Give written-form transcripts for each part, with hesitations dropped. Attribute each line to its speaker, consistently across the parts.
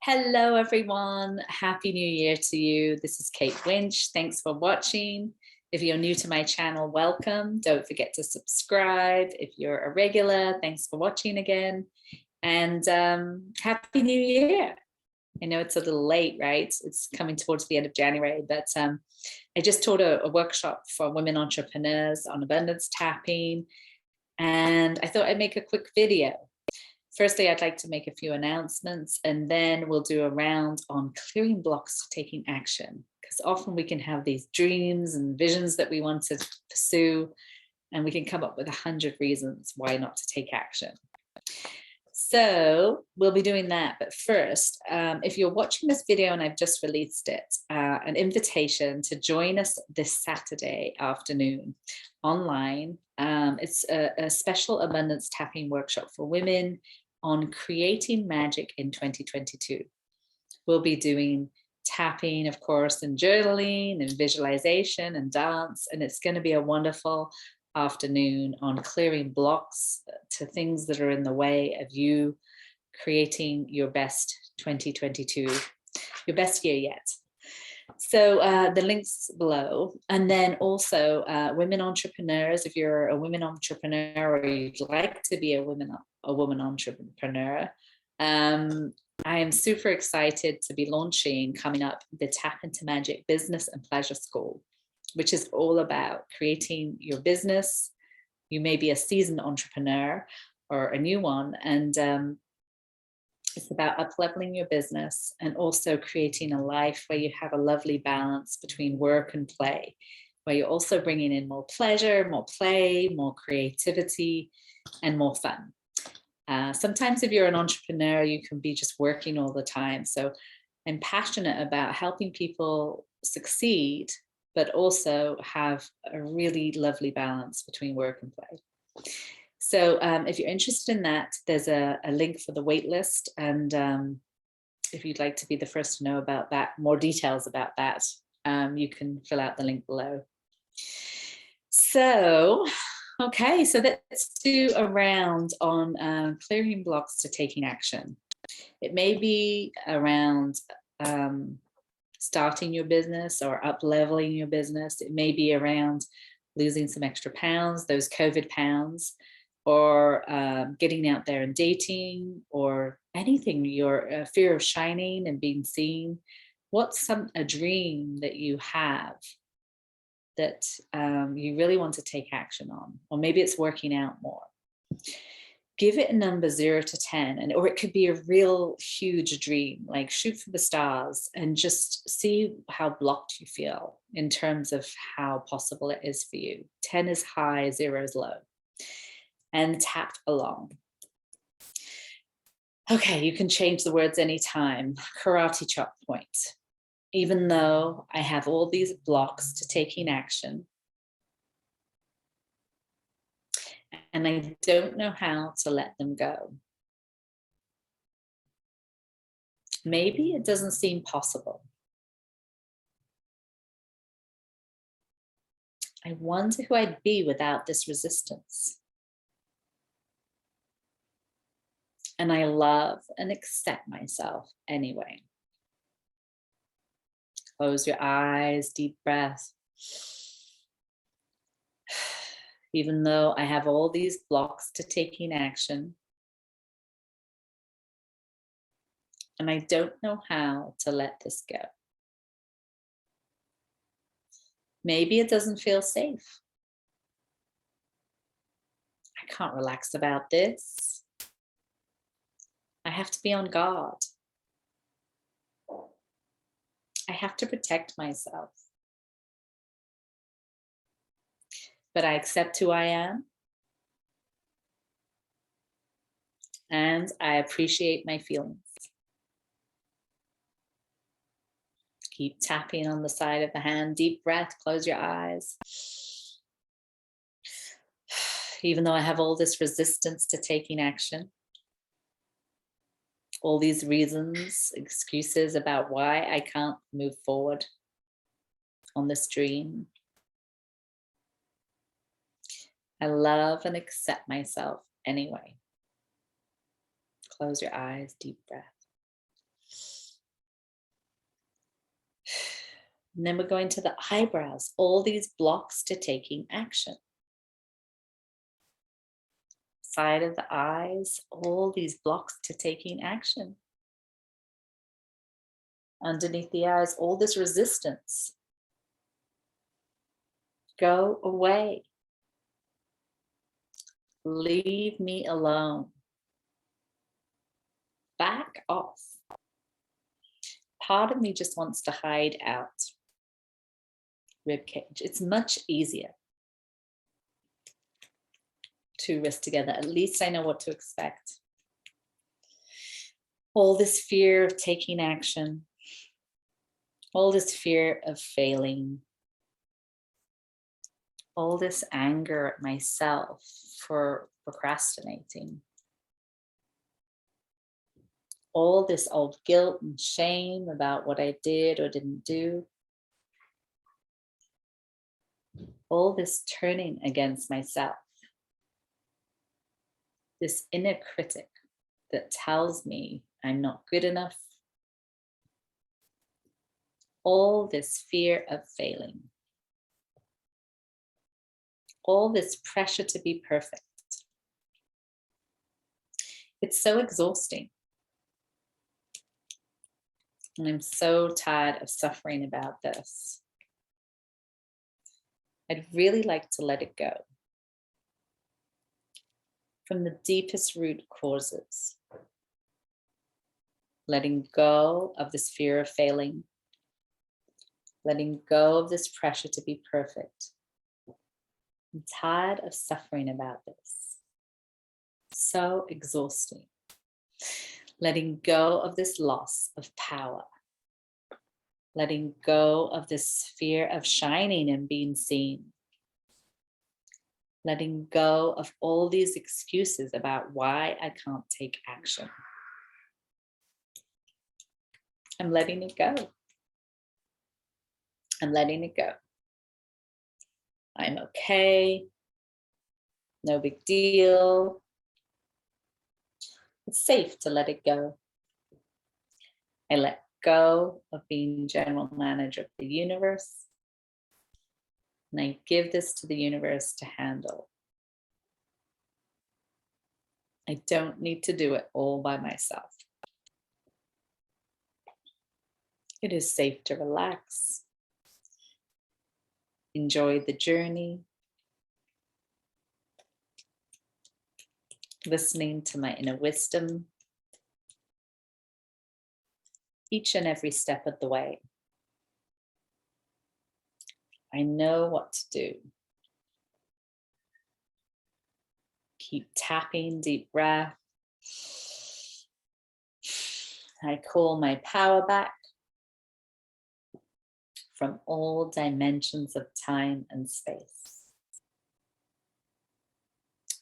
Speaker 1: Hello, everyone. Happy New Year to you. This is Kate Winch. Thanks for watching. If you're new to my channel, welcome. Don't forget to subscribe. If you're a regular, thanks for watching again. And Happy New Year. I know it's a little late, right? It's coming towards the end of January, but I just taught a workshop for women entrepreneurs on abundance tapping, and I thought I'd make a quick video. Firstly, I'd like to make a few announcements, and then we'll do a round on clearing blocks to taking action, because often we can have these dreams and visions that we want to pursue, and we can come up with 100 reasons why not to take action. So we'll be doing that. But first, if you're watching this video and I've just released it, an invitation to join us this Saturday afternoon online. It's a special abundance tapping workshop for women on creating magic in 2022. We'll be doing tapping, of course, and journaling and visualization and dance. And it's going to be a wonderful afternoon on clearing blocks to things that are in the way of you creating your best 2022, your best year yet. So the links below. And then also women entrepreneurs, if you're a women entrepreneur or you'd like to be a woman entrepreneur, I am super excited to be launching coming up the Tap into Magic Business and Pleasure School, which is all about creating your business. You may be a seasoned entrepreneur or a new one, and it's about up-leveling your business and also creating a life where you have a lovely balance between work and play, where you're also bringing in more pleasure, more play, more creativity, and more fun. Sometimes if you're an entrepreneur, you can be just working all the time. So I'm passionate about helping people succeed, but also have a really lovely balance between work and play. So if you're interested in that, there's a link for the wait list. And if you'd like to be the first to know about that, more details about that, you can fill out the link below. So, okay, so let's do a round on clearing blocks to taking action. It may be around starting your business or up-leveling your business. It may be around losing some extra pounds, those COVID pounds, or getting out there and dating, or anything, your fear of shining and being seen. What's a dream that you have that you really want to take action on? Or maybe it's working out more. Give it a number 0 to 10, or it could be a real huge dream, like shoot for the stars and just see how blocked you feel in terms of how possible it is for you. 10 is high, 0 is low. And tap along. Okay, you can change the words anytime. Karate chop point. Even though I have all these blocks to taking action, and I don't know how to let them go. Maybe it doesn't seem possible. I wonder who I'd be without this resistance. And I love and accept myself anyway. Close your eyes, deep breath. Even though I have all these blocks to taking action, and I don't know how to let this go. Maybe it doesn't feel safe. I can't relax about this. I have to be on guard. I have to protect myself. But I accept who I am. And I appreciate my feelings. Keep tapping on the side of the hand. Deep breath, close your eyes. Even though I have all this resistance to taking action, all these reasons, excuses about why I can't move forward on this dream, I love and accept myself anyway. Close your eyes, deep breath. And then we're going to the eyebrows, all these blocks to taking action. Side of the eyes, all these blocks to taking action. Underneath the eyes, all this resistance. Go away. Leave me alone. Back off. Part of me just wants to hide out. Rib cage. It's much easier. Two wrists together. At least I know what to expect. All this fear of taking action. All this fear of failing. All this anger at myself for procrastinating. All this old guilt and shame about what I did or didn't do. All this turning against myself. This inner critic that tells me I'm not good enough. All this fear of failing. All this pressure to be perfect. It's so exhausting. And I'm so tired of suffering about this. I'd really like to let it go. From the deepest root causes. Letting go of this fear of failing. Letting go of this pressure to be perfect. I'm tired of suffering about this. So exhausting. Letting go of this loss of power. Letting go of this fear of shining and being seen. Letting go of all these excuses about why I can't take action. I'm letting it go. I'm letting it go. I'm okay. No big deal. It's safe to let it go. I let go of being general manager of the universe. And I give this to the universe to handle. I don't need to do it all by myself. It is safe to relax. Enjoy the journey. Listening to my inner wisdom. Each and every step of the way. I know what to do. Keep tapping, deep breath. I call my power back from all dimensions of time and space.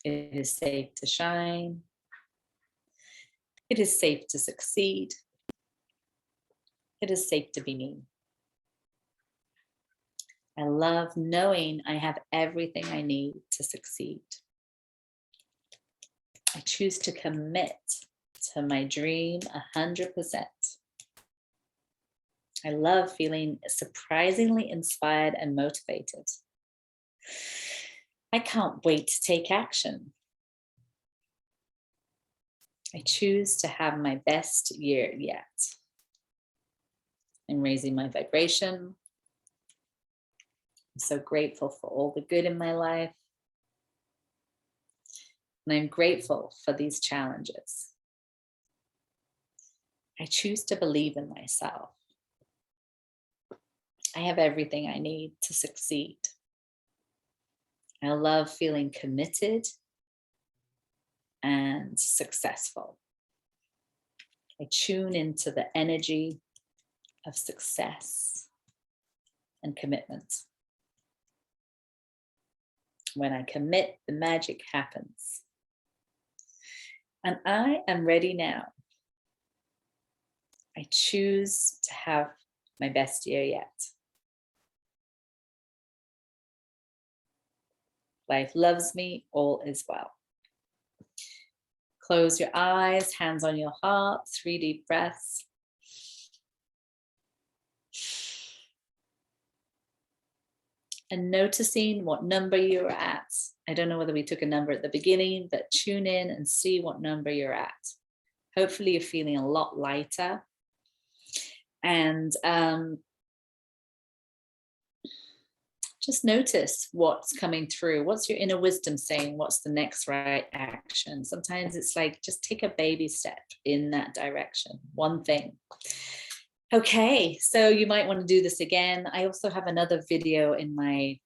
Speaker 1: It is safe to shine. It is safe to succeed. It is safe to be me. I love knowing I have everything I need to succeed. I choose to commit to my dream 100%. I love feeling surprisingly inspired and motivated. I can't wait to take action. I choose to have my best year yet. I'm raising my vibration. I'm so grateful for all the good in my life. And I'm grateful for these challenges. I choose to believe in myself. I have everything I need to succeed. I love feeling committed and successful. I tune into the energy of success and commitment. When I commit, the magic happens. And I am ready now. I choose to have my best year yet. Life loves me, all is well. Close your eyes, hands on your heart, 3 deep breaths. and noticing what number you're at. I don't know whether we took a number at the beginning, but tune in and see what number you're at. Hopefully you're feeling a lot lighter. And just notice what's coming through. What's your inner wisdom saying? What's the next right action? Sometimes it's like, just take a baby step in that direction, one thing. Okay, so you might want to do this again. I also have another video in the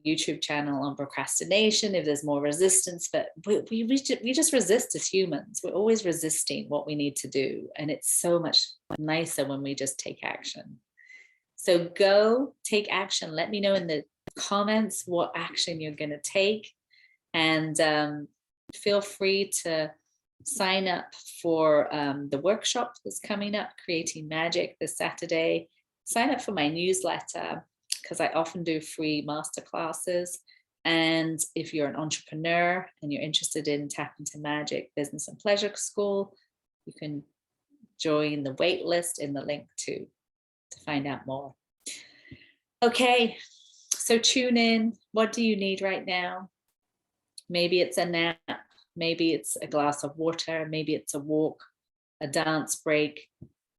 Speaker 1: YouTube channel on procrastination if there's more resistance, but we just resist as humans. We're always resisting what we need to do. And it's so much nicer when we just take action. So go take action. Let me know in the comments what action you're going to take. And feel free to sign up for the workshop that's coming up, Creating Magic, this Saturday. Sign up for my newsletter because I often do free masterclasses. And if you're an entrepreneur and you're interested in Tap into Magic Business and Pleasure School, you can join the wait list in the link to find out more. Okay, so tune in. What do you need right now? Maybe it's a nap. Maybe it's a glass of water, maybe it's a walk, a dance break,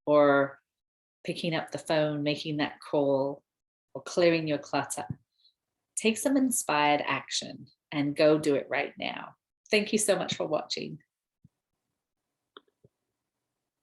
Speaker 1: or picking up the phone, making that call, or clearing your clutter. Take some inspired action and go do it right now. Thank you so much for watching.